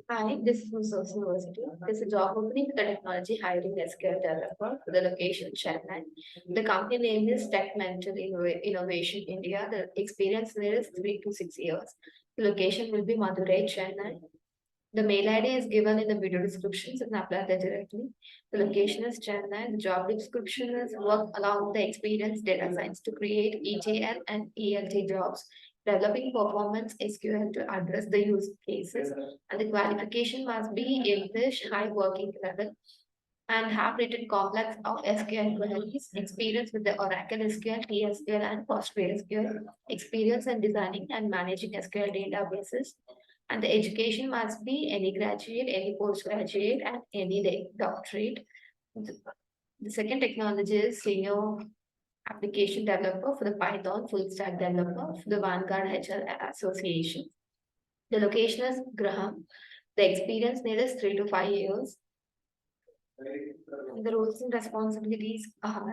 Hi, this is from Sose University. There's a job opening for the technology hiring SQL developer for the location Chennai. The company name is Techmental Innovation India. The experience there is 3 to 6 years. The location will be Madurai, Chennai. The mail ID is given in the video description, so you can apply that directly. The location is Chennai. The job description is work along the experienced data science to create ETL and ELT jobs, developing performance SQL to address the use cases, and the qualification must be English high working level and have written complex of SQL queries, experience with the Oracle SQL, TSQL, and PostgreSQL, experience in designing and managing SQL databases, and the education must be any graduate, any postgraduate, and any doctorate. The, the second technology is senior application developer for the Python full stack developer for the Vanguard HR Association. The location is Graham. The experience needed is 3 to 5 years. The roles and responsibilities are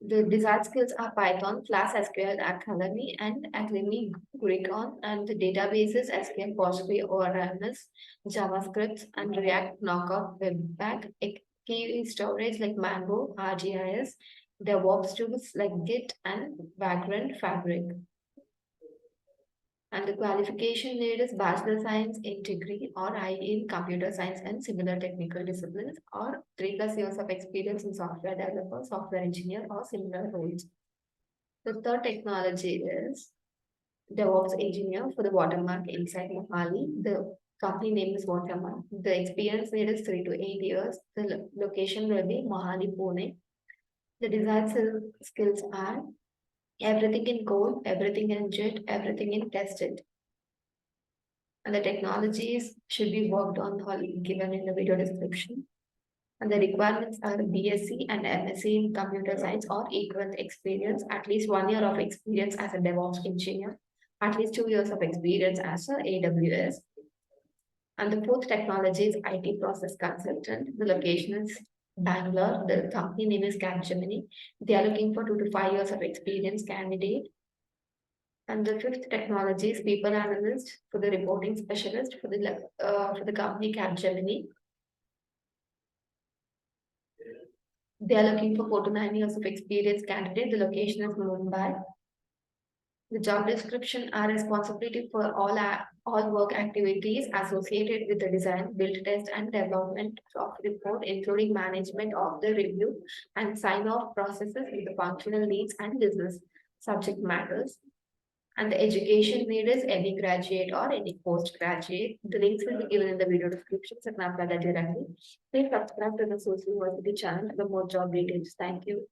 the desired skills are Python, Flash SQL Academy, and Academy Gurgaon, and the databases SQL Postgre ORMS, JavaScript, and React Knockout Webpack, key storage like Mango, RGIS, DevOps tools like Git and Vagrant Fabric. And the qualification needed is Bachelor of Science in degree or IE in computer science and similar technical disciplines, or 3 plus years of experience in software developer, software engineer, or similar roles. The third technology is DevOps engineer for the Watermark inside Mohali. The company name is Watermark. The experience needed is 3 to 8 years. The location will be Mohali, Pune. The desired skills are everything in code, everything in JIT, everything in tested. And the technologies should be worked on given in the video description. And the requirements are BSc and MSc in computer science or equivalent experience, at least 1 year of experience as a DevOps engineer, at least 2 years of experience as a AWS. And the fourth technology is IT process consultant. The location is Bangalore. The company name is Capgemini. They are looking for 2 to 5 years of experience candidate. And the fifth technology is people analyst for the reporting specialist for the company Capgemini. They are looking for 4 to 9 years of experience candidate. The location is Mumbai. The job description are responsibility for all work activities associated with the design, build, test, and development of report, including management of the review and sign-off processes with the functional leads and business subject matters. And the education need is any graduate or any postgraduate. The links will be given in the video description, so you can apply that directly. Please subscribe to the Sose University channel for more job details. Thank you.